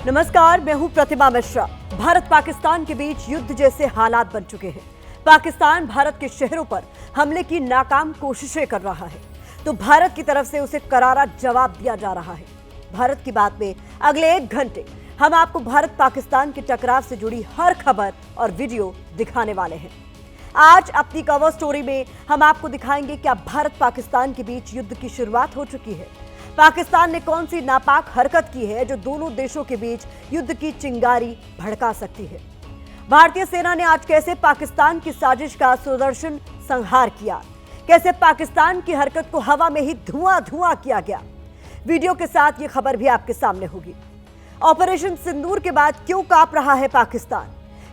नमस्कार, मैं हूं प्रतिमा मिश्रा। भारत पाकिस्तान के बीच युद्ध जैसे हालात बन चुके हैं। पाकिस्तान भारत के शहरों पर हमले की नाकाम कोशिशें कर रहा है, तो भारत की तरफ से उसे करारा जवाब दिया जा रहा है। भारत की बात में अगले 1 घंटे हम आपको भारत पाकिस्तान के टकराव से जुड़ी हर खबर और वीडियो दिखाने वाले हैं। आज अपनी कवर स्टोरी में हम आपको दिखाएंगे क्या भारत पाकिस्तान के बीच युद्ध की शुरुआत हो चुकी है। पाकिस्तान ने कौन सी नापाक हरकत की है जो दोनों देशों के बीच युद्ध की चिंगारी भड़का सकती है। भारतीय सेना ने आज कैसे पाकिस्तान की साजिश का सुदर्शन संहार किया, कैसे पाकिस्तान की हरकत को हवा में ही धुआं धुआं किया गया। वीडियो के साथ ये खबर भी आपके सामने होगी। ऑपरेशन सिंदूर के बाद क्यों कांप रहा है पाकिस्तान,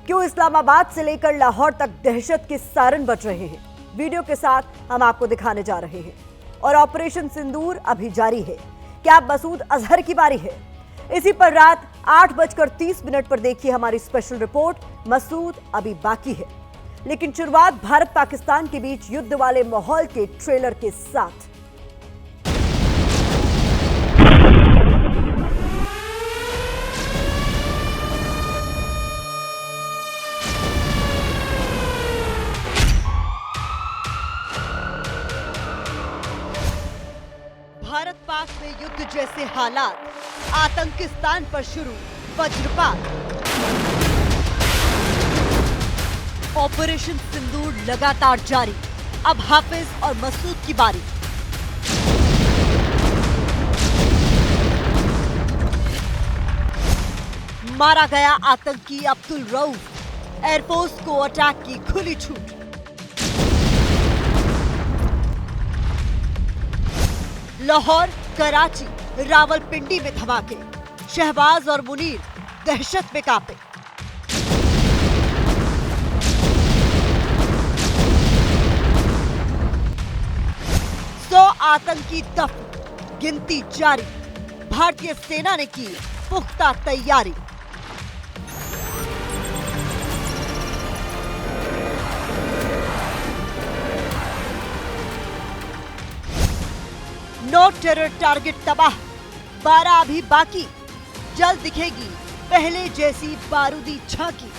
क्यों इस्लामाबाद से लेकर लाहौर तक दहशत के सायरन बज रहे हैं, वीडियो के साथ हम आपको दिखाने जा रहे हैं। और ऑपरेशन सिंदूर अभी जारी है। क्या मसूद अजहर की बारी है? इसी पर रात 8:30 पर देखिए हमारी स्पेशल रिपोर्ट मसूद अभी बाकी है। लेकिन शुरुआत भारत पाकिस्तान के बीच युद्ध वाले माहौल के ट्रेलर के साथ। भारत पाक में युद्ध जैसे हालात, आतंकिस्तान पर शुरू वज्रपात। ऑपरेशन सिंदूर लगातार जारी, अब हाफिज और मसूद की बारी। मारा गया आतंकी अब्दुल रऊफ, एयरफोर्स को अटैक की खुली छूट। लाहौर, कराची, रावलपिंडी में धमाके, शहबाज और मुनीर दहशत में कांपे। सौ आतंकी दफ्न, गिनती जारी। भारतीय सेना ने की पुख्ता तैयारी। नो टेरर टारगेट तबाह, 12 अभी बाकी। जल्द दिखेगी पहले जैसी बारूदी झांकी।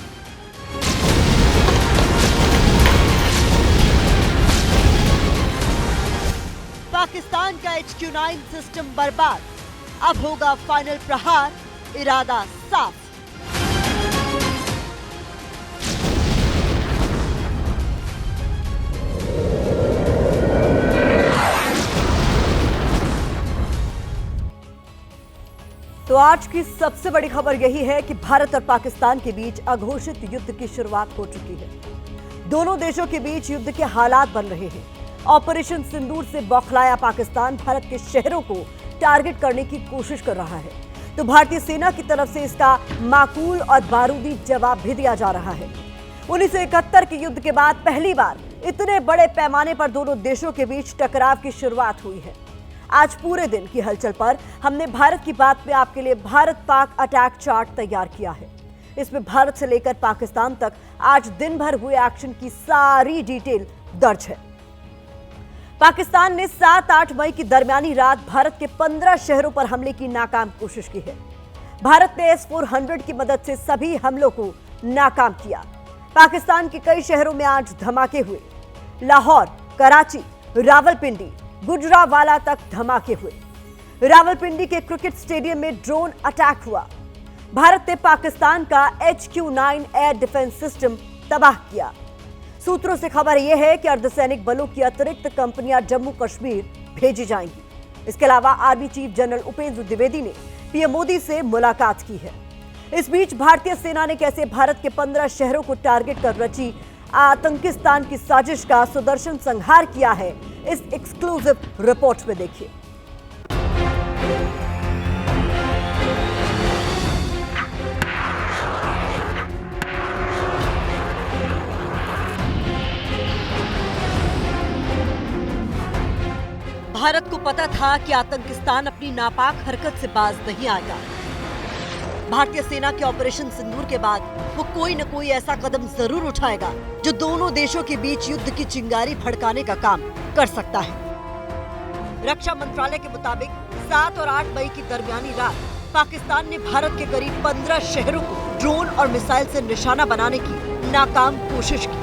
पाकिस्तान का HQ-9 सिस्टम बर्बाद, अब होगा फाइनल प्रहार, इरादा साफ। तो आज की सबसे बड़ी खबर यही है कि भारत और पाकिस्तान के बीच अघोषित युद्ध की शुरुआत हो चुकी है। दोनों देशों के बीच युद्ध के हालात बन रहे हैं। ऑपरेशन सिंदूर से बौखलाया पाकिस्तान भारत के शहरों को टारगेट करने की कोशिश कर रहा है, तो भारतीय सेना की तरफ से इसका माकूल और बारूदी जवाब भी दिया जा रहा है। 1971 के युद्ध के बाद पहली बार इतने बड़े पैमाने पर दोनों देशों के बीच टकराव की शुरुआत हुई है। आज पूरे दिन की हलचल पर हमने भारत की बात में आपके लिए भारत पाक अटैक चार्ट तैयार किया है। इसमें भारत से लेकर पाकिस्तान तक आज दिन भर हुए एक्शन की सारी डिटेल दर्ज है। पाकिस्तान ने 7-8 मई की दरमियानी रात भारत के 15 शहरों पर हमले की नाकाम कोशिश की है। भारत ने S-400 की मदद से सभी हमलों को नाकाम किया। पाकिस्तान के कई शहरों में आज धमाके हुए। लाहौर, कराची, रावलपिंडी, गुजरावाला तक धमाके हुए। रावलपिंडी के क्रिकेट स्टेडियम में ड्रोन अटैक हुआ। भारत ने पाकिस्तान का HQ-9 एयर डिफेंस सिस्टम तबाह किया। सूत्रों से खबर यह है कि अर्धसैनिक बलों की अतिरिक्त कंपनियां जम्मू कश्मीर भेजी जाएंगी। इसके अलावा army chief general Upendra Dwivedi ने पीएम मोदी से मुलाकात की है। इस बीच भारतीय सेना ने कैसे भारत के 15 शहरों को टारगेट कर रची आतंकिस्तान की साजिश का सुदर्शन संहार किया है, इस एक्सक्लूसिव रिपोर्ट में देखिए। भारत को पता था कि आतंकिस्तान अपनी नापाक हरकत से बाज नहीं आएगा। भारतीय सेना के ऑपरेशन सिंदूर के बाद वो कोई न कोई ऐसा कदम जरूर उठाएगा जो दोनों देशों के बीच युद्ध की चिंगारी भड़काने का काम कर सकता है। रक्षा मंत्रालय के मुताबिक 7 और 8 मई की दरमियानी रात पाकिस्तान ने भारत के करीब 15 शहरों को ड्रोन और मिसाइल से निशाना बनाने की नाकाम कोशिश की।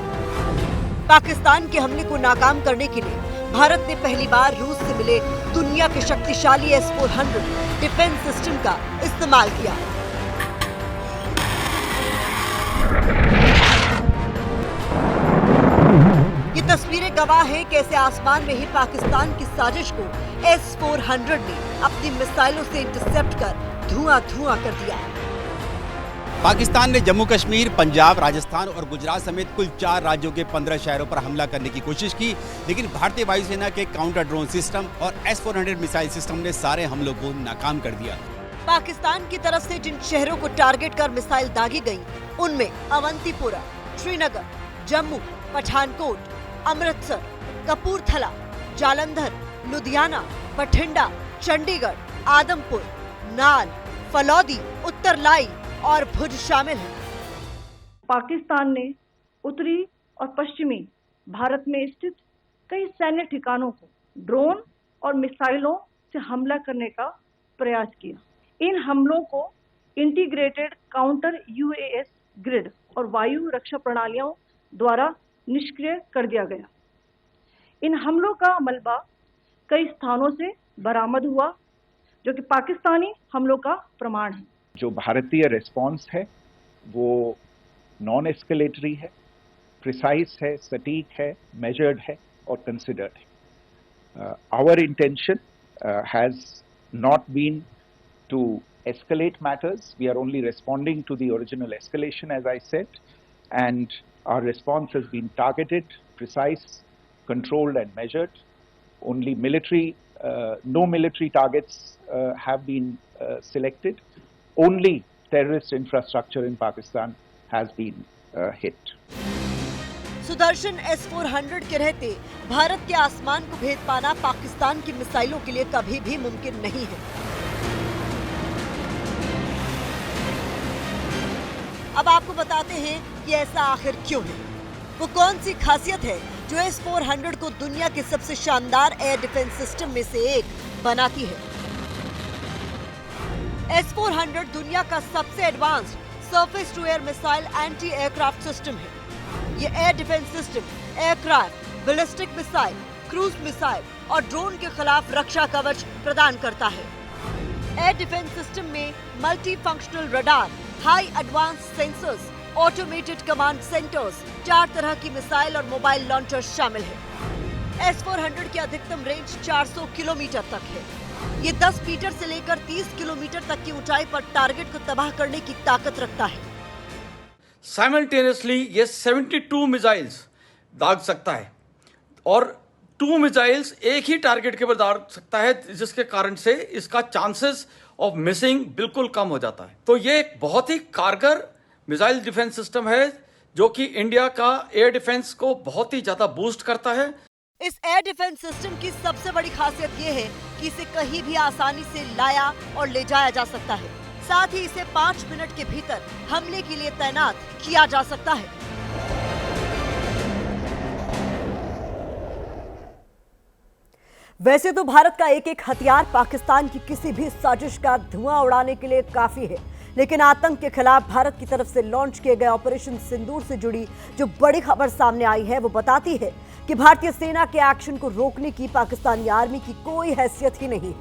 पाकिस्तान के हमले को नाकाम करने के लिए भारत ने पहली बार रूस से मिले दुनिया के शक्तिशाली S-400 डिफेंस सिस्टम का इस्तेमाल किया। ये तस्वीरें गवाह हैं कैसे आसमान में ही पाकिस्तान की साजिश को S-400 ने अपनी मिसाइलों से इंटरसेप्ट कर धुआं कर दिया। पाकिस्तान ने जम्मू कश्मीर, पंजाब, राजस्थान और गुजरात समेत कुल 4 राज्यों के 15 शहरों पर हमला करने की कोशिश की, लेकिन भारतीय वायुसेना के काउंटर ड्रोन सिस्टम और S-400 मिसाइल सिस्टम ने सारे हमलों को नाकाम कर दिया। पाकिस्तान की तरफ से जिन शहरों को टारगेट कर मिसाइल दागी गई, उनमें अवंतीपुरा, श्रीनगर, जम्मू, पठानकोट, अमृतसर, कपूरथला, जालंधर, लुधियाना, बठिंडा, चंडीगढ़, आदमपुर, नाल, फलौदी, उत्तरलाई और भुज शामिल है। पाकिस्तान ने उत्तरी और पश्चिमी भारत में स्थित कई सैन्य ठिकानों को ड्रोन और मिसाइलों से हमला करने का प्रयास किया। इन हमलों को इंटीग्रेटेड काउंटर UAS ग्रिड और वायु रक्षा प्रणालियों द्वारा निष्क्रिय कर दिया गया। इन हमलों का मलबा कई स्थानों से बरामद हुआ, जो कि पाकिस्तानी हमलों का प्रमाण है। जो भारतीय रिस्पांस है वो नॉन एस्केलेटरी है, प्रिसाइज है, सटीक है, मेजर्ड है और कंसिडर्ड है। Our intention has not been to escalate matters. We are only responding to the original escalation, as I said, and our response has been targeted, precise, controlled and measured. Only no military targets have been selected. Only terrorist infrastructure in Pakistan has been hit. Sudarshan S-400 के रहते भारत के आसमान को भेद पाना पाकिस्तान की मिसाइलों के लिए कभी भी मुमकिन नहीं है। अब आपको बताते हैं कि ऐसा आखिर क्यों है। वो कौन सी खासियत है जो S-400 को दुनिया के सबसे शानदार एयर डिफेंस सिस्टम में से एक बनाती है। S-400 दुनिया का सबसे advanced surface to air missile anti aircraft system है। ये air defence system aircraft, ballistic missile, cruise missile और ड्रोन के खिलाफ रक्षा कवच प्रदान करता है। एयर डिफेंस सिस्टम में multi functional radar, high advance sensors, automated command centres, 4 तरह की मिसाइल और मोबाइल लॉन्चर्स शामिल है। S-400 की अधिकतम रेंज 400 किलोमीटर तक है। ये 10 मीटर से लेकर 30 किलोमीटर तक की ऊंचाई पर टारगेट को तबाह करने की ताकत रखता है। साइमल्टेनियसली ये 72 मिसाइल्स दाग सकता है और 2 मिसाइल्स एक ही टारगेट के ऊपर दाग सकता है, जिसके कारण से इसका चांसेस ऑफ मिसिंग बिल्कुल कम हो जाता है। तो ये एक बहुत ही कारगर मिसाइल डिफेंस सिस्टम है जो कि इंडिया का एयर डिफेंस को बहुत ही ज्यादा बूस्ट करता है। इस एयर डिफेंस सिस्टम की सबसे बड़ी खासियत ये है कि इसे कहीं भी आसानी से लाया और ले जाया जा सकता है। साथ ही इसे 5 मिनट के भीतर हमले के लिए तैनात किया जा सकता है। वैसे तो भारत का एक एक हथियार पाकिस्तान की किसी भी साजिश का धुआं उड़ाने के लिए काफी है, लेकिन आतंक के खिलाफ भारत की तरफ से लॉन्च किए गए ऑपरेशन सिंदूर से जुड़ी जो बड़ी खबर सामने आई है वो बताती है कि भारतीय सेना के एक्शन को रोकने की पाकिस्तानी आर्मी की कोई हैसियत ही नहीं।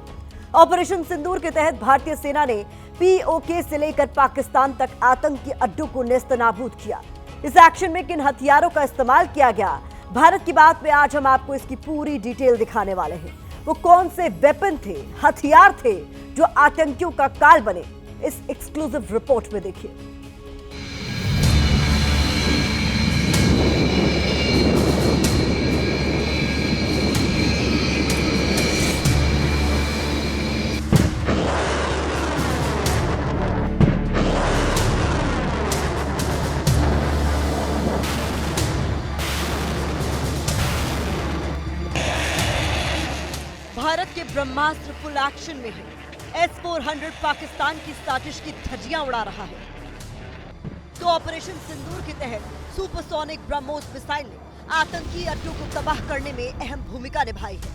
ऑपरेशन सिंदूर के तहत भारतीय सेना ने POK से लेकर पाकिस्तान तक आतंकी अड्डों को नेस्तनाबूद किया। इस एक्शन में किन हथियारों का इस्तेमाल किया गया, भारत की बात में आज हम आपको इसकी पूरी डिटेल दिखाने वाले हैं। वो कौन से वेपन थे, हथियार थे जो आतंकियों का काल बने, इस एक्सक्लूसिव रिपोर्ट में देखिए। भारत के ब्रह्मास्त्र फुल एक्शन में है। S-400 पाकिस्तान की साजिश की धज्जियां उड़ा रहा है। तो ऑपरेशन सिंदूर के तहत सुपरसोनिक ब्रह्मोस मिसाइल ने आतंकी अड्डों को तबाह करने में अहम भूमिका निभाई है।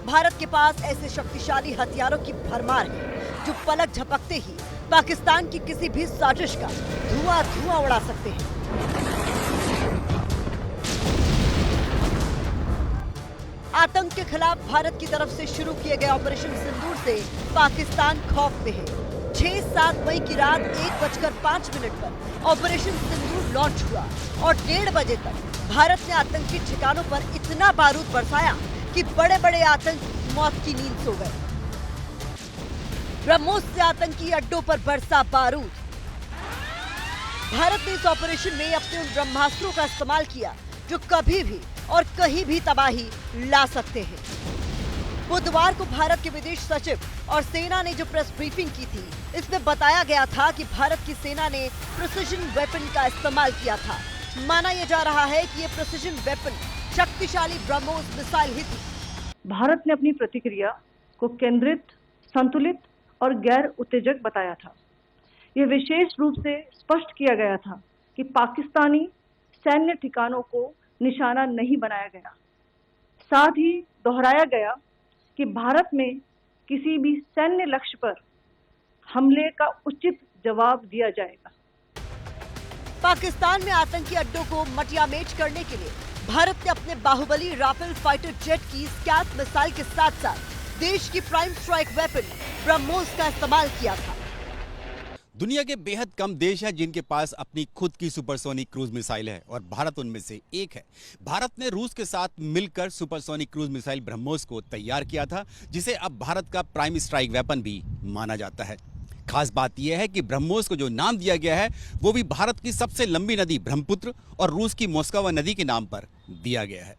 भारत के पास ऐसे शक्तिशाली हथियारों की भरमार है जो पलक झपकते ही पाकिस्तान की किसी भी साजिश का धुआं उड़ा सकते हैं। आतंक के खिलाफ भारत की तरफ से शुरू किए गए ऑपरेशन सिंदूर से पाकिस्तान खौफ में है। 6-7 मई की रात 1:05 पर ऑपरेशन सिंदूर लॉन्च हुआ और 1:30 बजे तक भारत ने आतंकी ठिकानों पर इतना बारूद बरसाया कि बड़े बड़े आतंकी मौत की नींद सो गए। ब्रह्मोस से आतंकी अड्डों पर बरसा बारूद। भारत ने इस ऑपरेशन में अपने उन ब्रह्मास्त्रों का इस्तेमाल किया जो कभी भी और कहीं भी तबाही ला सकते हैं। बुधवार को भारत के विदेश सचिव और सेना ने जो प्रेस ब्रीफिंग की थी, इसमें बताया गया था कि भारत की सेना ने प्रिसिजन वेपन का इस्तेमाल किया था। माना यह जा रहा है कि ये प्रिसिजन वेपन शक्तिशाली ब्रह्मोस मिसाइल ही थी। भारत ने अपनी प्रतिक्रिया को केंद्रित, संतुलित और गैर उत्तेजक बताया था। यह विशेष रूप से स्पष्ट किया गया था कि पाकिस्तानी सैन्य ठिकानों को निशाना नहीं बनाया गया। साथ ही दोहराया गया कि भारत में किसी भी सैन्य लक्ष्य पर हमले का उचित जवाब दिया जाएगा। पाकिस्तान में आतंकी अड्डों को मटियामेट करने के लिए भारत ने अपने बाहुबली राफेल फाइटर जेट की स्कैथ मिसाइल के साथ साथ देश की प्राइम स्ट्राइक वेपन ब्रह्मोस का इस्तेमाल किया था। दुनिया के बेहद कम देश हैं जिनके पास अपनी खुद की सुपरसोनिक क्रूज मिसाइल है और भारत उनमें से एक है। भारत ने रूस के साथ मिलकर सुपरसोनिक क्रूज मिसाइल ब्रह्मोस को तैयार किया था, जिसे अब भारत का प्राइम स्ट्राइक वेपन भी माना जाता है। खास बात यह है कि ब्रह्मोस को जो नाम दिया गया है वो भी भारत की सबसे लंबी नदी ब्रह्मपुत्र और रूस की मोस्कवा नदी के नाम पर दिया गया है।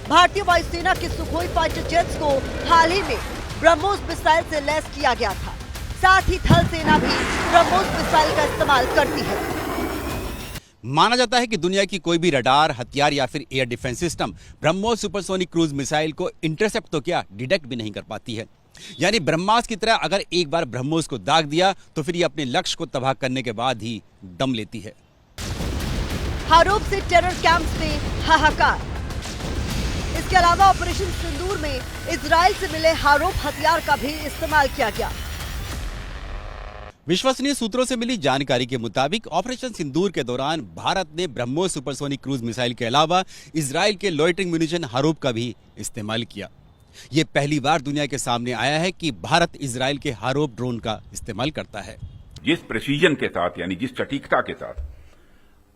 भारतीय वायुसेना के सुखोई फाइटर जेट्स को हाल ही में ब्रह्मोस मिसाइल से लैस किया गया था। साथ ही थल सेना भी ब्रह्मोस मिसाइल का इस्तेमाल करती है। माना जाता है कि दुनिया की कोई भी रडार, हथियार या फिर air defence system BrahMos supersonic cruise missile को इंटरसेप्ट तो क्या, डिटेक्ट भी नहीं कर पाती है। यानी ब्रह्मास्त्र की तरह अगर एक बार ब्रह्मोस को दाग दिया तो फिर ये अपने लक्ष्य को तबाह करने के बाद ही दम लेती है। हारोप से टेरर कैंप्स में हाहाकार। इसके अलावा ऑपरेशन सिंदूर में इजराइल से मिले हारोप हथियार का भी इस्तेमाल किया गया। विश्वसनीय सूत्रों से मिली जानकारी के मुताबिक ऑपरेशन सिंदूर के दौरान भारत ने ब्रह्मोस सुपरसोनिक क्रूज मिसाइल के अलावा इजराइल के लॉइटरिंग म्यूनिशन हारोप का भी इस्तेमाल किया। यह पहली बार दुनिया के सामने आया है कि भारत इजराइल के हारोप ड्रोन का इस्तेमाल करता है। जिस प्रेसीजन के साथ, यानी जिस सटीकता के साथ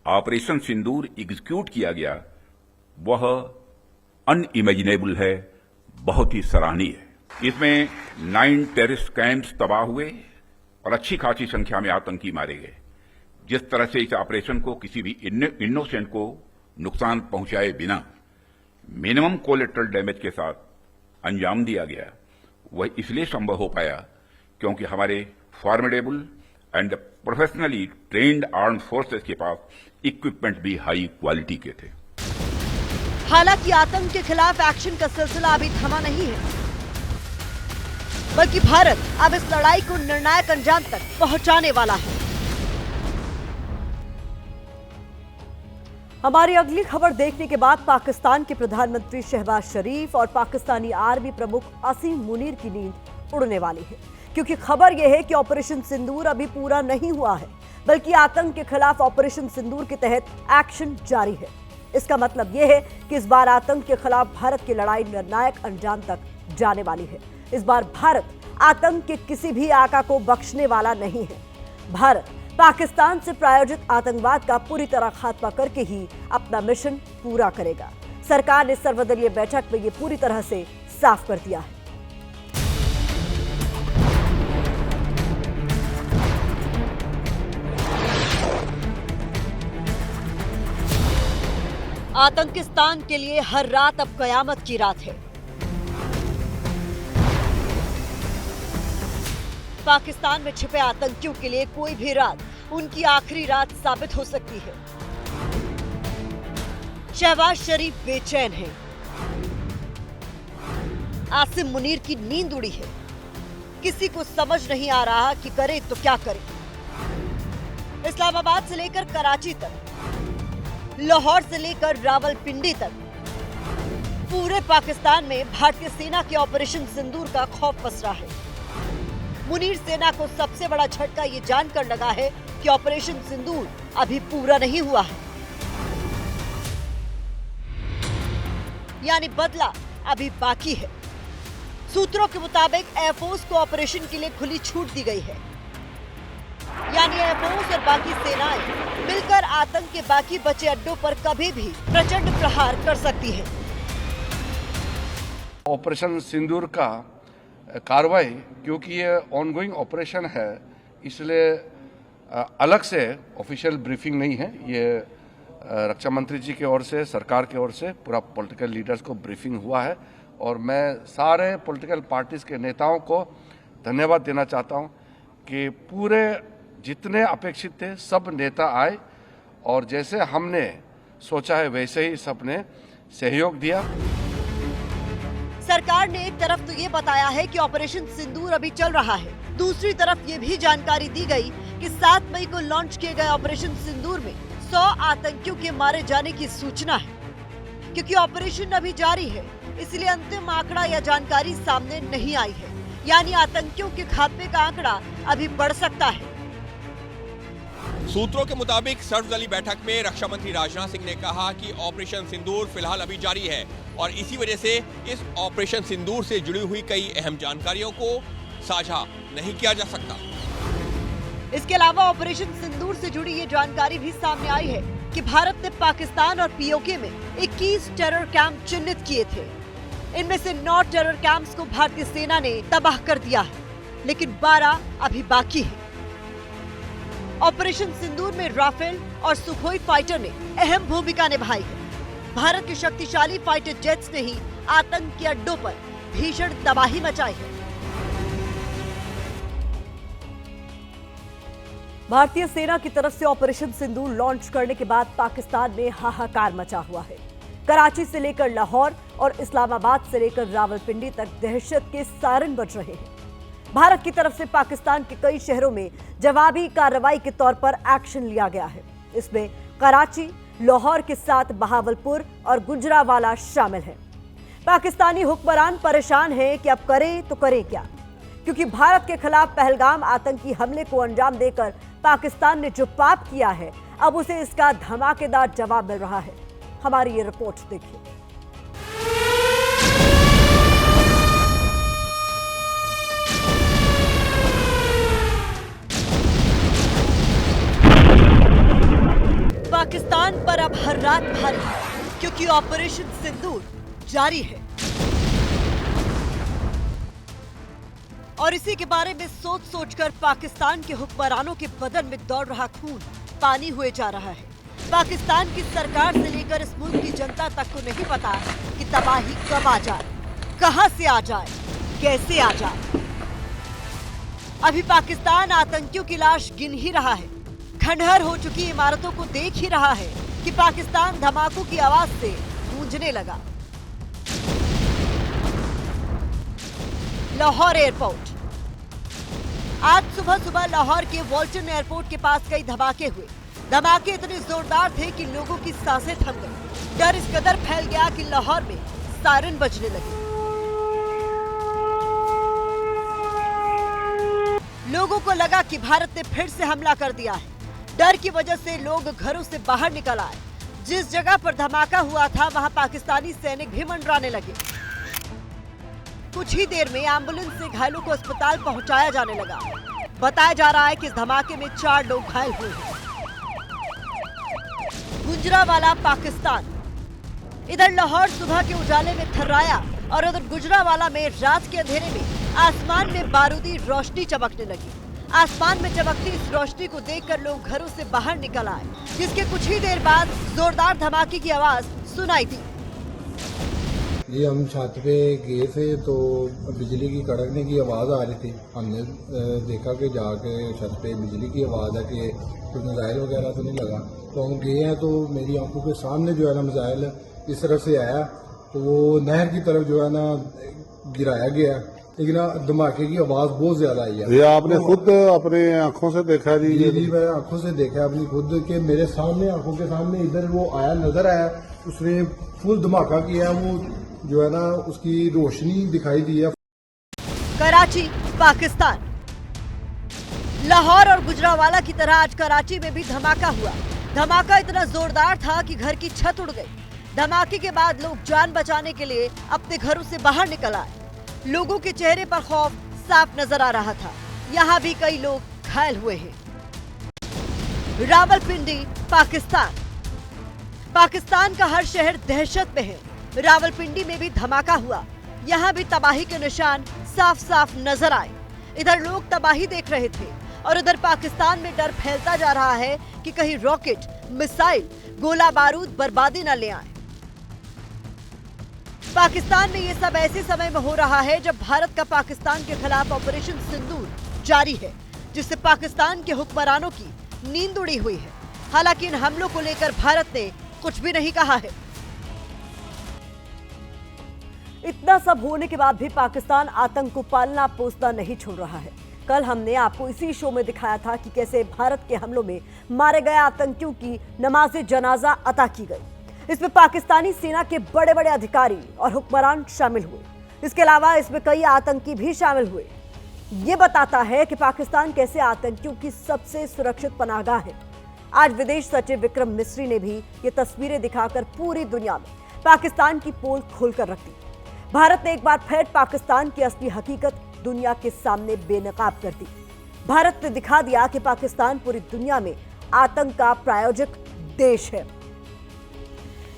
ऑपरेशन सिंदूर एग्जीक्यूट किया गया, वह अनइमेजिनेबल है, बहुत ही सराहनीय है। इसमें 9 टेररिस्ट कैंप्स तबाह हुए और अच्छी खासी संख्या में आतंकी मारे गए। जिस तरह से इस ऑपरेशन को किसी भी इनोसेंट को नुकसान पहुंचाए बिना मिनिमम कोलेटरल डैमेज के साथ अंजाम दिया गया, वह इसलिए संभव हो पाया क्योंकि हमारे formidable and professionally trained armed forces के पास इक्विपमेंट भी हाई क्वालिटी के थे। हालांकि आतंक के खिलाफ एक्शन का सिलसिला अभी थमा नहीं है, बल्कि भारत अब इस लड़ाई को निर्णायक अंजाम तक पहुंचाने वाला है। हमारी अगली खबर देखने के बाद पाकिस्तान के प्रधानमंत्री शहबाज शरीफ और पाकिस्तानी आर्मी प्रमुख असीम मुनीर की नींद उड़ने वाली है, क्योंकि खबर यह है कि ऑपरेशन सिंदूर अभी पूरा नहीं हुआ है, बल्कि आतंक के खिलाफ ऑपरेशन सिंदूर के तहत एक्शन जारी है। इसका मतलब यह है कि इस बार आतंक के खिलाफ भारत की लड़ाई निर्णायक अंजाम तक जाने वाली है। इस बार भारत आतंक के किसी भी आका को बख्शने वाला नहीं है। भारत पाकिस्तान से प्रायोजित आतंकवाद का पूरी तरह खात्मा करके ही अपना मिशन पूरा करेगा। सरकार ने सर्वदलीय बैठक में ये पूरी तरह से साफ कर दिया है। आतंकिस्तान के लिए हर रात अब कयामत की रात है। पाकिस्तान में छिपे आतंकियों के लिए कोई भी रात उनकी आखिरी रात साबित हो सकती है। शहबाज शरीफ बेचैन है, आसिम मुनीर की नींद उड़ी है। किसी को समझ नहीं आ रहा कि करे तो क्या करे। इस्लामाबाद से लेकर कराची तक, लाहौर से लेकर रावलपिंडी तक, पूरे पाकिस्तान में भारतीय सेना के ऑपरेशन सिंदूर का खौफ पसरा है। मुनीर सेना को सबसे बड़ा झटका ये जानकर लगा है कि ऑपरेशन सिंदूर अभी पूरा नहीं हुआ है, यानी बदला अभी बाकी है। सूत्रों के मुताबिक एयरफोर्स को ऑपरेशन के लिए खुली छूट दी गई है, यानी एयरफोर्स और बाकी सेनाएं मिलकर आतंक के बाकी बचे अड्डों पर कभी भी प्रचंड प्रहार कर सकती है। ऑपरेशन सिंदूर का कार्रवाई, क्योंकि ये ऑनगोइंग ऑपरेशन है, इसलिए अलग से ऑफिशियल ब्रीफिंग नहीं है। ये रक्षा मंत्री जी की ओर से, सरकार की ओर से पूरा पॉलिटिकल लीडर्स को ब्रीफिंग हुआ है और मैं सारे पॉलिटिकल पार्टीज के नेताओं को धन्यवाद देना चाहता हूं कि पूरे जितने अपेक्षित थे सब नेता आए और जैसे हमने सोचा है वैसे ही सबने सहयोग दिया। सरकार ने एक तरफ तो ये बताया है कि ऑपरेशन सिंदूर अभी चल रहा है, दूसरी तरफ ये भी जानकारी दी गई कि 7 मई को लॉन्च किए गए ऑपरेशन सिंदूर में 100 आतंकियों के मारे जाने की सूचना है। क्योंकि ऑपरेशन अभी जारी है, इसलिए अंतिम आंकड़ा या जानकारी सामने नहीं आई है, यानी आतंकियों के खात्मे का आंकड़ा अभी बढ़ सकता है। सूत्रों के मुताबिक सर्वदलीय बैठक में रक्षा मंत्री राजनाथ सिंह ने कहा कि ऑपरेशन सिंदूर फिलहाल अभी जारी है और इसी वजह से इस ऑपरेशन सिंदूर से जुड़ी हुई कई अहम जानकारियों को साझा नहीं किया जा सकता। इसके अलावा ऑपरेशन सिंदूर से जुड़ी ये जानकारी भी सामने आई है कि भारत ने पाकिस्तान और पीओके में 21 टेरर कैंप चिन्हित किए थे। इनमें से 9 टेरर कैंप्स को भारतीय सेना ने तबाह कर दिया है, लेकिन 12 अभी बाकी है। ऑपरेशन सिंदूर में राफेल और सुखोई फाइटर ने अहम भूमिका निभाई है। भारत के शक्तिशाली फाइटर जेट्स ने ही आतंक के अड्डों पर भीषण तबाही मचाई है। भारतीय सेना की तरफ से ऑपरेशन सिंदूर लॉन्च करने के बाद पाकिस्तान में हाहाकार मचा हुआ है। कराची से लेकर लाहौर और इस्लामाबाद से लेकर रावलपिंडी तक दहशत के सायरन बज रहे हैं। भारत की तरफ से पाकिस्तान के कई शहरों में जवाबी कार्रवाई के तौर पर एक्शन लिया गया है। इसमें कराची, लाहौर के साथ बहावलपुर और गुजरावाला शामिल है। पाकिस्तानी हुक्मरान परेशान हैं कि अब करें तो करें क्या, क्योंकि भारत के खिलाफ पहलगाम आतंकी हमले को अंजाम देकर पाकिस्तान ने जो पाप किया है, अब उसे इसका धमाकेदार जवाब मिल रहा है। हमारी ये रिपोर्ट देखिए। पाकिस्तान पर अब हर रात भारी है, क्योंकि ऑपरेशन सिंदूर जारी है। और इसी के बारे में सोच सोचकर पाकिस्तान के हुक्मरानों के बदन में दौड़ रहा खून पानी हुए जा रहा है। पाकिस्तान की सरकार से लेकर इस मुल्क की जनता तक को नहीं पता कि तबाही कब आ जाए, कहां से आ जाए, कैसे आ जाए। अभी पाकिस्तान आतंकियों की लाश गिन ही रहा है, खंडहर हो चुकी इमारतों को देख ही रहा है कि पाकिस्तान धमाकों की आवाज से गूंजने लगा। लाहौर एयरपोर्ट। आज सुबह लाहौर के वॉल्टन एयरपोर्ट के पास कई धमाके हुए। धमाके इतने जोरदार थे कि लोगों की सांसें थम गई। डर इस कदर फैल गया कि लाहौर में सायरन बजने लगे। लोगों को लगा कि भारत ने फिर से हमला कर दिया है। डर की वजह से लोग घरों से बाहर निकल आए। जिस जगह पर धमाका हुआ था वहां पाकिस्तानी सैनिक भी मंडराने लगे। कुछ ही देर में एम्बुलेंस से घायलों को अस्पताल पहुंचाया जाने लगा। बताया जा रहा है कि इस धमाके में 4 लोग घायल हुए हैं। गुजरावाला पाकिस्तान। इधर लाहौर सुबह के उजाले में थर्राया और उधर गुजरावाला में रात के अंधेरे में आसमान में बारूदी रोशनी चमकने लगी। आसमान में चमकती इस रोशनी को देखकर लोग घरों से बाहर निकल आए, जिसके कुछ ही देर बाद जोरदार धमाके की आवाज सुनाई दी। जी हम छत पे गए थे तो बिजली की कड़कने की आवाज़ आ रही थी। हमने देखा कि जाके छत पे बिजली की आवाज़ है कि कोई मिसाइल वगैरह तो नहीं लगा। तो हम गए हैं तो मेरी आंखों के सामने जो है ना मिसाइल इस तरफ से आया तो वो नहर की तरफ जो है ना गिराया गया, लेकिन धमाके की आवाज़ बहुत ज्यादा आई है। ये आपने खुद अपने आंखों से देखा जी? जी मैंने आंखों से देखा अपनी खुद के मेरे सामने आंखों के सामने इधर वो आया नजर आया, उसने फुल धमाका किया, वो जो है ना उसकी रोशनी दिखाई दी है। कराची पाकिस्तान। लाहौर और गुजरावाला की तरह आज कराची में भी धमाका हुआ। धमाका इतना जोरदार था कि घर की छत उड़ गई। धमाके के बाद लोग जान बचाने के लिए अपने घरों से बाहर निकल आए। लोगों के चेहरे पर खौफ साफ नजर आ रहा था। यहाँ भी कई लोग घायल हुए हैं। रावलपिंडी, पाकिस्तान का हर शहर दहशत में है। रावलपिंडी में भी धमाका हुआ। यहाँ भी तबाही के निशान साफ साफ नजर आए। इधर लोग तबाही देख रहे थे और उधर पाकिस्तान में डर फैलता जा रहा है कि कहीं रॉकेट, मिसाइल, गोला बारूद बर्बादी न ले आए। पाकिस्तान में ये सब ऐसे समय में हो रहा है जब भारत का पाकिस्तान के खिलाफ ऑपरेशन सिंदूर जारी है, जिससे पाकिस्तान के हुक्मरानों की नींद उड़ी हुई है। हालांकि इन हमलों को लेकर भारत ने कुछ भी नहीं कहा है। इतना सब होने के बाद भी पाकिस्तान आतंक को पालना पोसना नहीं छोड़ रहा है। कल हमने आपको इसी शो में दिखाया था कि कैसे भारत के हमलों में मारे गए आतंकियों की नमाज़े जनाजा अता की गई। इसमें पाकिस्तानी सेना के बड़े बड़े अधिकारी और हुक्मरान शामिल हुए। इसके अलावा इसमें कई आतंकी भी शामिल हुए। ये बताता है कि पाकिस्तान कैसे आतंकियों की सबसे सुरक्षित पनाहगाह है। आज विदेश सचिव विक्रम मिस्री ने भी ये तस्वीरें दिखाकर पूरी दुनिया में पाकिस्तान की पोल खोलकर रख दी। भारत ने एक बार फिर पाकिस्तान की असली हकीकत दुनिया के सामने बेनकाब कर दी। भारत ने दिखा दिया कि पाकिस्तान पूरी दुनिया में आतंक का प्रायोजक देश है।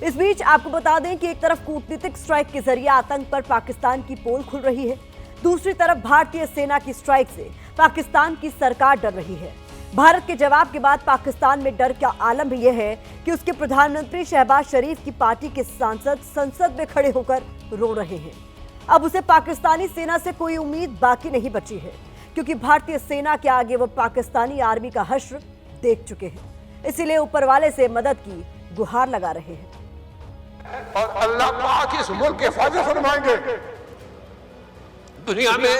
इस बीच आपको बता दें कि एक तरफ कूटनीतिक स्ट्राइक के जरिए आतंक पर पाकिस्तान की पोल खुल रही है, दूसरी तरफ भारतीय सेना की स्ट्राइक से पाकिस्तान की सरकार डर रही है। भारत के जवाब के बाद पाकिस्तान में डर का आलम यह है कि उसके प्रधानमंत्री शहबाज शरीफ की पार्टी के सांसद संसद में खड़े होकर रो रहे हैं। अब उसे पाकिस्तानी सेना से कोई उम्मीद बाकी नहीं बची है, क्योंकि भारतीय सेना के आगे वो पाकिस्तानी आर्मी का हश्र देख चुके हैं। इसीलिए ऊपर वाले से मदद की गुहार लगा रहे हैं। और अल्लाह पाक इस मुल्क के हिफाजत फरमाएंगे। दुनिया में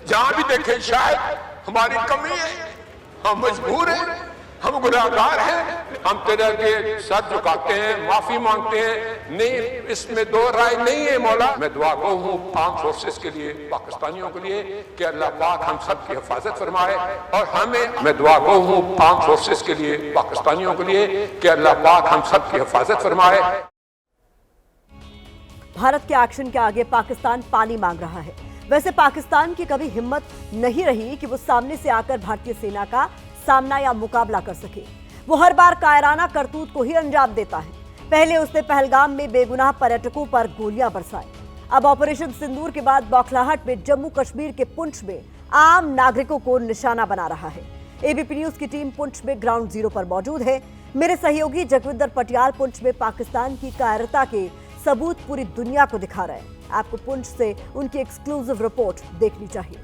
जहां भी देखें शायद हमारी कमी है, हम मजबूर हैं, हम गुनाहगार हैं, हम तेरे आगे सर झुकाते हैं, माफी मांगते हैं। नहीं, इसमें दो राय नहीं है मौला। मैं दुआ गो हूँ आर्म फोर्सेस के लिए, पाकिस्तानियों के लिए कि अल्लाह पाक हम सब की हिफाजत फरमाए। और हमें मैं दुआ गो हूँ आर्म फोर्सेस के लिए, पाकिस्तानियों के लिए कि अल्लाह पाक हम सब की हिफाजत फरमाए। भारत के एक्शन के आगे पाकिस्तान पानी मांग रहा है। वैसे पाकिस्तान की कभी हिम्मत नहीं रही कि वो सामने से आकर भारतीय सेना का सामना या मुकाबला कर सके। वो हर बार कायराना करतूत को ही अंजाम देता है। पहले उसने पहलगाम में बेगुनाह पर्यटकों पर गोलियां बरसाई। अब ऑपरेशन सिंदूर के बाद बौखलाहट में जम्मू कश्मीर के पुंछ में आम नागरिकों को निशाना बना रहा है। एबीपी न्यूज की टीम पुंछ में ग्राउंड जीरो पर मौजूद है। मेरे सहयोगी जगविंदर पटियाल पुंछ में पाकिस्तान की कायरता के सबूत पूरी दुनिया को दिखा रहे हैं। आपको पुंछ से उनकी एक्सक्लूसिव रिपोर्ट देखनी चाहिए।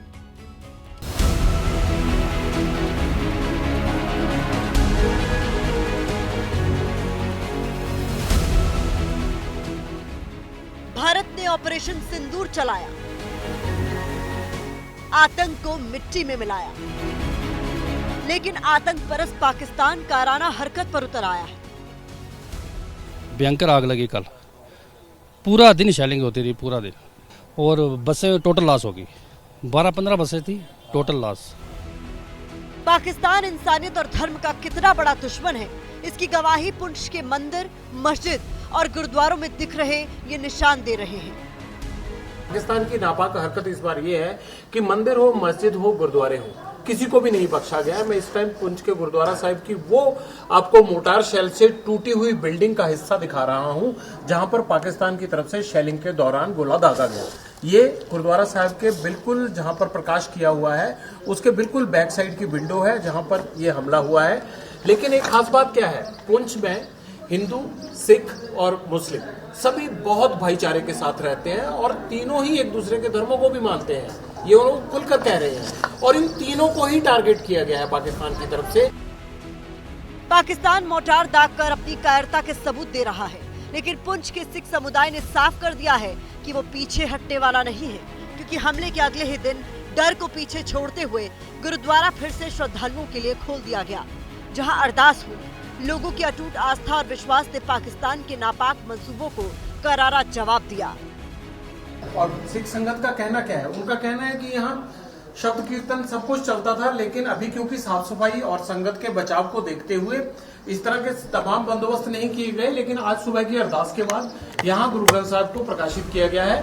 भारत ने ऑपरेशन सिंदूर चलाया, आतंक को मिट्टी में मिलाया, लेकिन आतंक परस्त पाकिस्तान कायराना हरकत पर उतर आया है। भयंकर आग लगी कल, पूरा दिन शेलिंग होती रही, पूरा दिन, और बसें टोटल लॉस होगी। 12-15 बसें थी टोटल लॉस। पाकिस्तान इंसानियत और धर्म का कितना बड़ा दुश्मन है, इसकी गवाही पुंछ के मंदिर, मस्जिद और गुरुद्वारों में दिख रहे ये निशान दे रहे हैं। पाकिस्तान की नापाक हरकत इस बार ये है कि मंदिर हो, मस्जिद हो, गुरुद्वारे हो, किसी को भी नहीं बख्शा गया। मैं इस टाइम पुंछ के गुरुद्वारा साहिब की वो आपको मोटार शेल से टूटी हुई बिल्डिंग का हिस्सा दिखा रहा हूं, जहां पर पाकिस्तान की तरफ से शेलिंग के दौरान गोला दागा गया। ये गुरुद्वारा साहिब के बिल्कुल जहां पर प्रकाश किया हुआ है, उसके बिल्कुल बैक साइड की विंडो है जहां पर यह हमला हुआ है। लेकिन एक खास बात क्या है, पुंछ में हिंदू, सिख और मुस्लिम सभी बहुत भाईचारे के साथ रहते हैं और तीनों ही एक दूसरे के धर्मों को भी मानते हैं। ये वो लोग खुलकर कह रहे हैं और इन तीनों को ही टारगेट किया गया है पाकिस्तान की तरफ से। पाकिस्तान मोटार दागकर अपनी कायरता के सबूत दे रहा है, लेकिन पुंछ के सिख समुदाय ने साफ कर दिया है कि वो पीछे हटने वाला नहीं है, क्योंकि हमले के अगले ही दिन डर को पीछे छोड़ते हुए गुरुद्वारा फिर से श्रद्धालुओं के लिए खोल दिया गया, जहां अरदास हुई। लोगों की अटूट आस्था और विश्वास ने पाकिस्तान के नापाक मंसूबों को करारा जवाब दिया। और सिख संगत का कहना क्या है? उनका कहना है कि यहाँ शब्द कीर्तन सब कुछ चलता था, लेकिन अभी क्योंकि साफ सफाई और संगत के बचाव को देखते हुए इस तरह के तमाम बंदोबस्त नहीं किए गए। लेकिन आज सुबह की अरदास के बाद यहाँ गुरु ग्रंथ साहब को प्रकाशित किया गया है।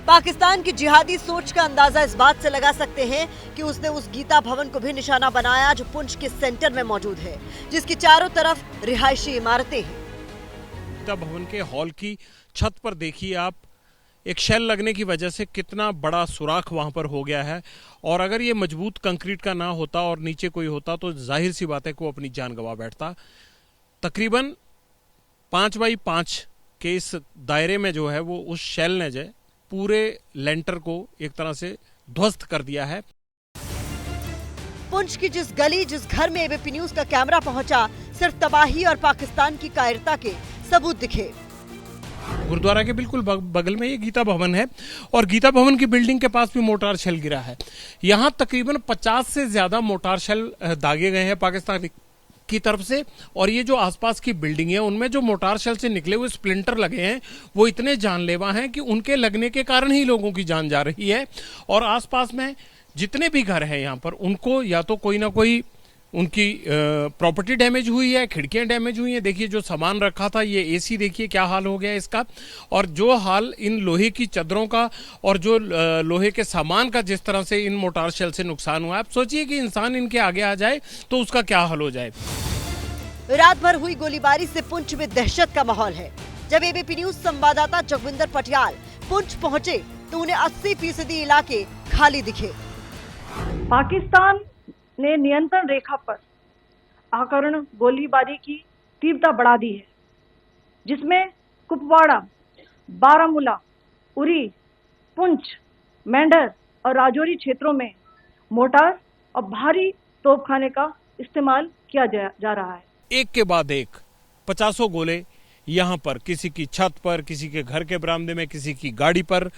पाकिस्तान की जिहादी सोच का अंदाजा इस बात से लगा सकते हैं कि उसने उस गीता भवन को भी निशाना बनाया जो पुंछ के सेंटर में मौजूद है, जिसकी चारों तरफ रिहायशी इमारतें हैं। गीता भवन के हॉल की छत पर देखिए आप, एक शेल लगने की वजह से कितना बड़ा सुराख वहां पर हो गया है। और अगर ये मजबूत कंक्रीट का ना होता और नीचे कोई होता तो जाहिर सी बात है कि वो अपनी जान गंवा बैठता। तकरीबन 5x5 के इस दायरे में जो है वो उस शेल ने जो पूरे लेंटर को एक तरह से ध्वस्त कर दिया है। पुंछ की जिस गली, जिस घर में एबीपी न्यूज का कैमरा पहुंचा, सिर्फ तबाही और पाकिस्तान की कायरता के सबूत दिखे। गुरुद्वारा के बिल्कुल बगल में ये गीता भवन है और गीता भवन की बिल्डिंग के पास भी मोटार शेल गिरा है। यहाँ तकरीबन 50 से ज्यादा मोटार शेल दागे गए हैं पाकिस्तान की तरफ से। और ये जो आसपास की बिल्डिंग है उनमें जो मोटार शेल से निकले हुए स्प्लिंटर लगे हैं वो इतने जानलेवा हैं कि उनके लगने के कारण ही लोगों की जान जा रही है। और आसपास में जितने भी घर हैं यहाँ पर, उनको या तो कोई ना कोई उनकी प्रॉपर्टी डैमेज हुई है, खिड़कियां डैमेज हुई हैं। देखिए जो सामान रखा था, ये एसी देखिए क्या हाल हो गया इसका। और जो हाल इन लोहे की चादरों का और जो लोहे के सामान का जिस तरह से इन मोटार शेल से नुकसान हुआ, आप सोचिए कि इंसान इनके आगे आ जाए तो उसका क्या हाल हो जाए। रात भर हुई गोलीबारी से पुंछ में दहशत का माहौल है। जब एबीपी न्यूज संवाददाता जगविंदर पटियाल पुंछ पहुंचे तो उन्हें 80% इलाके खाली दिखे। पाकिस्तान ने नियंत्रण रेखा पर आकरण गोलीबारी की तीव्रता बढ़ा दी है, जिसमें कुपवाड़ा, बारामूला, उरी, पुंछ, मेंढर और राजौरी क्षेत्रों में मोर्टार और भारी तोपखाने का इस्तेमाल किया जा रहा है। एक के बाद एक 50 गोले यहाँ पर, किसी की छत पर, किसी के घर के बरामदे में, किसी की गाड़ी पर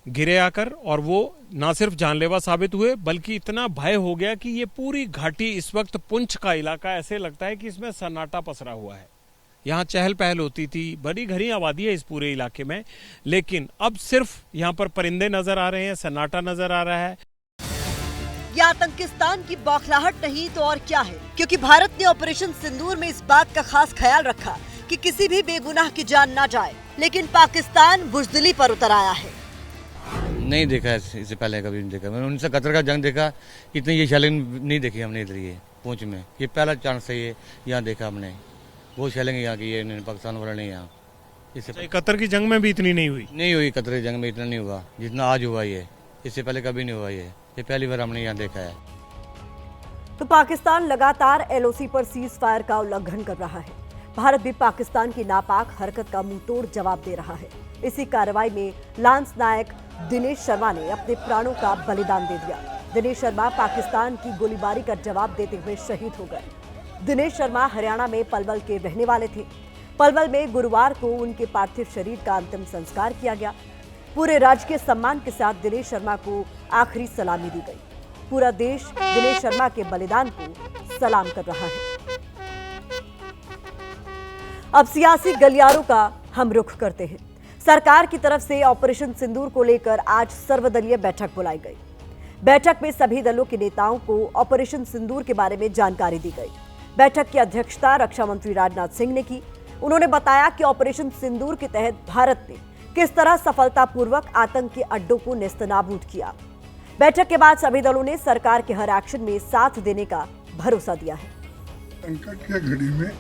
गिरे आकर। और वो ना सिर्फ जानलेवा साबित हुए बल्कि इतना भय हो गया कि ये पूरी घाटी, इस वक्त पुंछ का इलाका ऐसे लगता है कि इसमें सन्नाटा पसरा हुआ है। यहाँ चहल पहल होती थी, बड़ी घनी आबादी है इस पूरे इलाके में, लेकिन अब सिर्फ यहाँ पर परिंदे नजर आ रहे हैं, सन्नाटा नजर आ रहा है। ये आतंकिस्तान की बौखलाहट नहीं तो और क्या है, क्योंकि भारत ने ऑपरेशन सिंदूर में इस बात का खास ख्याल रखा कि किसी भी बेगुनाह की जान ना जाए। लेकिन पाकिस्तान बुज़दिली पर उतर आया है। नहीं देखा है, इससे पहले कभी नहीं देखा। मैंने 1971 का जंग देखा, इतनी ये शेलिंग नहीं देखी हमने इधर। ये पुंछ में ये पहला चांस है, ये यहाँ देखा हमने। वो शेलिंग यहाँ की है, पाकिस्तान वाला नहीं यहाँ। इससे 71 की जंग में भी इतनी नहीं हुई। 71 की जंग में इतना नहीं हुआ जितना आज हुआ। ये इससे पहले कभी नहीं हुआ। ये पहली बार हमने यहाँ देखा है। तो पाकिस्तान लगातार एलओसी पर सीज फायर का उल्लंघन कर रहा है। भारत भी पाकिस्तान की नापाक हरकत का मुंहतोड़ जवाब दे रहा है। इसी कार्रवाई में लांस नायक दिनेश शर्मा ने अपने प्राणों का बलिदान दे दिया। दिनेश शर्मा पाकिस्तान की गोलीबारी का जवाब देते हुए शहीद हो गए। दिनेश शर्मा हरियाणा में पलवल के रहने वाले थे। पलवल में गुरुवार को उनके पार्थिव शरीर का अंतिम संस्कार किया गया। पूरे राजकीय सम्मान के साथ दिनेश शर्मा को आखिरी सलामी दी गई। पूरा देश दिनेश शर्मा के बलिदान को सलाम कर रहा है। अब सियासी गलियारों का हम रुख करते हैं। सरकार की तरफ से ऑपरेशन सिंदूर को लेकर आज सर्वदलीय बैठक बुलाई गई। बैठक में सभी दलों के नेताओं को ऑपरेशन सिंदूर के बारे में जानकारी दी गई। बैठक की अध्यक्षता रक्षा मंत्री राजनाथ सिंह ने की। उन्होंने बताया कि ऑपरेशन सिंदूर के तहत भारत ने किस तरह सफलतापूर्वक आतंकी अड्डों को नेस्तनाबूद किया। बैठक के बाद सभी दलों ने सरकार के हर एक्शन में साथ देने का भरोसा दिया है। संकट की घड़ी में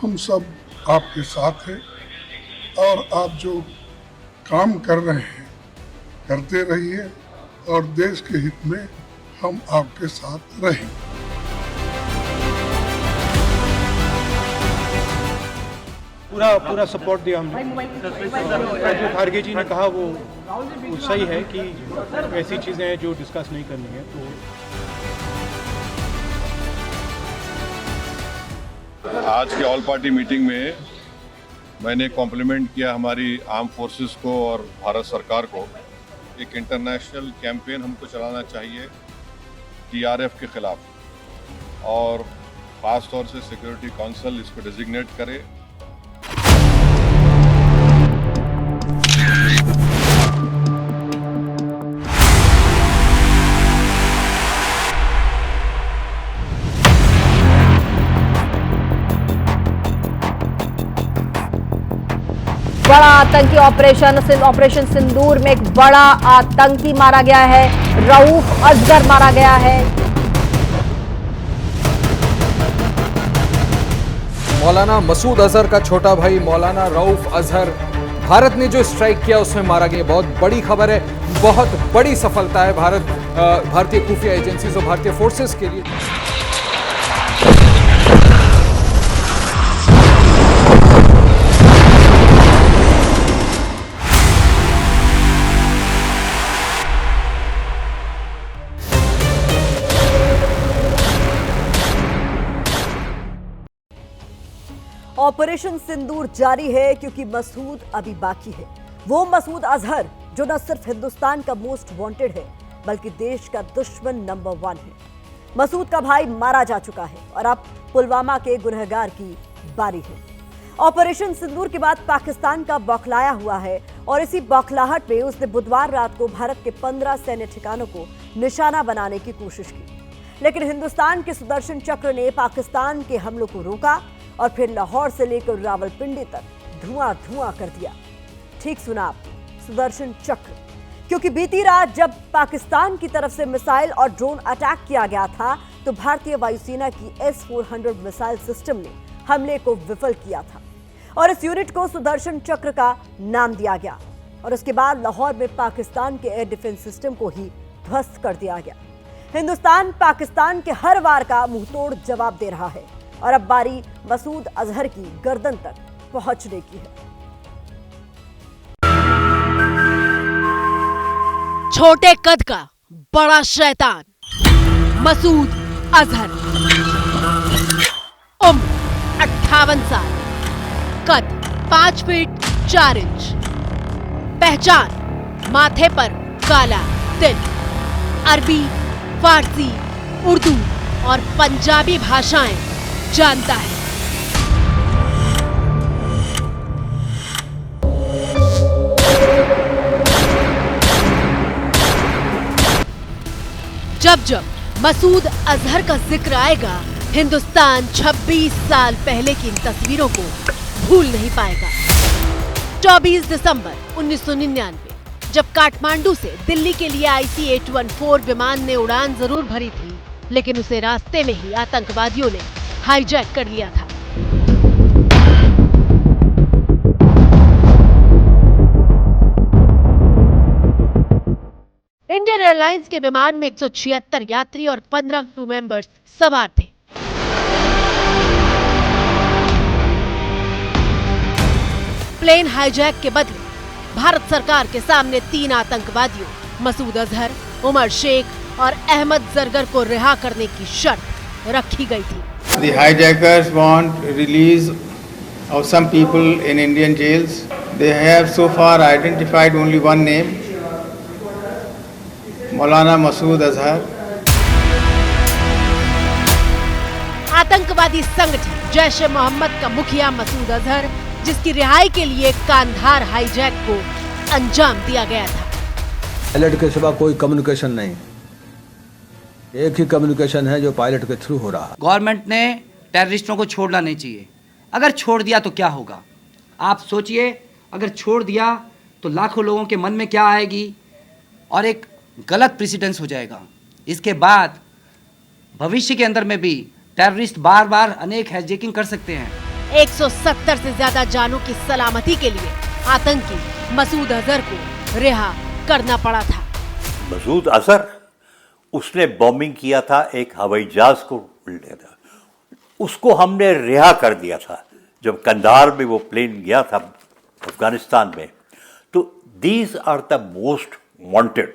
हम सब आपके साथ हैं और आप जो काम कर रहे हैं करते रहिए और देश के हित में हम आपके साथ रहेंगे। पूरा सपोर्ट दिया हमने। जो खारगे जी ने कहा वो सही है कि ऐसी चीज़ें हैं जो डिस्कस नहीं करनी है। तो आज के ऑल पार्टी मीटिंग में मैंने कॉम्प्लीमेंट किया हमारी आर्म फोर्सेस को और भारत सरकार को। एक इंटरनेशनल कैंपेन हमको चलाना चाहिए TRF के खिलाफ और ख़ास तौर से सिक्योरिटी काउंसिल इसको डिजिग्नेट करे। बड़ा आतंकी ऑपरेशन सिंदूर में एक बड़ा आतंकी मारा गया है। रऊफ अजहर मारा गया है। मौलाना मसूद अजहर का छोटा भाई मौलाना रऊफ अजहर भारत ने जो स्ट्राइक किया उसमें मारा गया। बहुत बड़ी खबर है, बहुत बड़ी सफलता है भारतीय खुफिया एजेंसीज और भारतीय फोर्सेस के लिए। ऑपरेशन सिंदूर जारी है क्योंकि मसूद अभी बाकी है। वो मसूद अजहर जो न सिर्फ हिंदुस्तान का मोस्ट वांटेड है बल्कि देश का दुश्मन नंबर 1 है। मसूद का भाई मारा जा चुका है और अब पुलवामा के गुनहगार की बारी है। ऑपरेशन सिंदूर के बाद पाकिस्तान का बौखलाया हुआ है और इसी बौखलाहट में उसने बुधवार रात को भारत के 15 सैन्य ठिकानों को निशाना बनाने की कोशिश की, लेकिन हिंदुस्तान के सुदर्शन चक्र ने पाकिस्तान के हमलों को रोका और फिर लाहौर से लेकर रावलपिंडी तक धुआं कर दिया। ठीक सुना आपने, सुदर्शन चक्र, क्योंकि बीती रात जब पाकिस्तान की तरफ से मिसाइल और ड्रोन अटैक किया गया था तो भारतीय वायुसेना की S-400 मिसाइल सिस्टम ने हमले को विफल किया था और इस यूनिट को सुदर्शन चक्र का नाम दिया गया और उसके बाद लाहौर में पाकिस्तान के एयर डिफेंस सिस्टम को ही ध्वस्त कर दिया गया। हिंदुस्तान पाकिस्तान के हर वार का मुंहतोड़ जवाब दे रहा है और अब बारी मसूद अजहर की गर्दन तक पहुंचने की है। छोटे कद का बड़ा शैतान मसूद अजहर, उम्र 58 साल, कद 5 फीट 4 इंच, पहचान माथे पर काला तिल, अरबी, फारसी, उर्दू और पंजाबी भाषाएं जानता है। जब जब मसूद अजहर का जिक्र आएगा हिंदुस्तान 26 साल पहले की इन तस्वीरों को भूल नहीं पाएगा। 24 दिसंबर 1999 जब काठमांडू से दिल्ली के लिए IC-814 विमान ने उड़ान जरूर भरी थी, लेकिन उसे रास्ते में ही आतंकवादियों ने हाईजैक कर लिया था। इंडियन एयरलाइंस के विमान में 176 यात्री और 15 क्रू मेंबर्स सवार थे। प्लेन हाईजैक के बदले भारत सरकार के सामने 3 आतंकवादियों मसूद अजहर, उमर शेख और अहमद जरगर को रिहा करने की शर्त रखी गई थी। The hijackers want release of some people in Indian jails. They have so far identified only one name, Maulana Masood Azhar. आतंकवादी संगठन जैश-ए मोहम्मद का मुखिया मसूद अजहर, जिसकी रिहाई के लिए कांधार हाईजैक को अंजाम दिया गया था। पायलट के सिवा कोई कम्युनिकेशन नहीं, एक ही कम्युनिकेशन है जो पायलट के थ्रू हो रहा है। गवर्नमेंट ने टेररिस्टों को छोड़ना नहीं चाहिए। अगर छोड़ दिया तो क्या होगा? आप सोचिए, अगर छोड़ दिया तो लाखों लोगों के मन में क्या आएगी और एक गलत प्रेसिडेंस हो जाएगा। इसके बाद भविष्य के अंदर में भी टेररिस्ट बार बार अनेक हाईजैकिंग कर सकते हैं। 170 से ज्यादा जानों की सलामती के लिए आतंकी मसूद अजहर को रिहा करना पड़ा था। मसूद अजहर, उसने बॉम्बिंग किया था, एक हवाई जहाज को उल्टा था, उसको हमने रिहा कर दिया था जब कंधार में वो प्लेन गया था अफगानिस्तान में। तो these are the most wanted.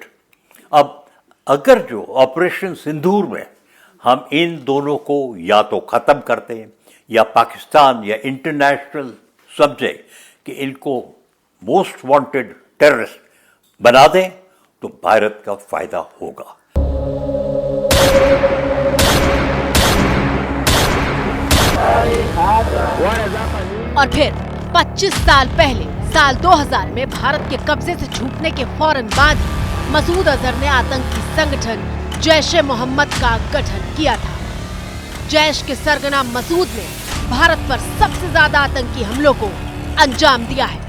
अब अगर जो ऑपरेशन सिंदूर में हम इन दोनों को या तो खत्म करते हैं या पाकिस्तान या इंटरनेशनल समझे कि इनको मोस्ट वांटेड टेररिस्ट बना दें तो भारत का फायदा होगा। और फिर 25 साल पहले साल 2000 में भारत के कब्जे से छूटने के फौरन बाद ही मसूद अजहर ने आतंकी संगठन जैश-ए मोहम्मद का गठन किया था। जैश के सरगना मसूद ने भारत पर सबसे ज्यादा आतंकी हमलों को अंजाम दिया है।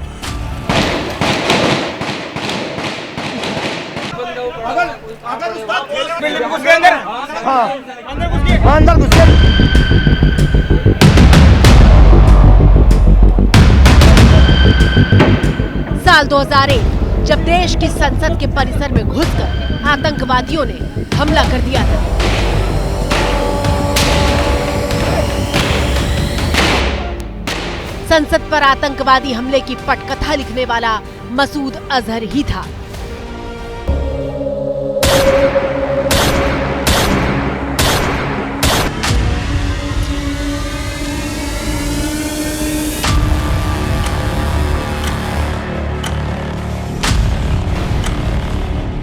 साल 2001 जब देश की संसद के परिसर में घुसकर आतंकवादियों ने हमला कर दिया था। संसद पर आतंकवादी हमले की पटकथा लिखने वाला मसूद अजहर ही था।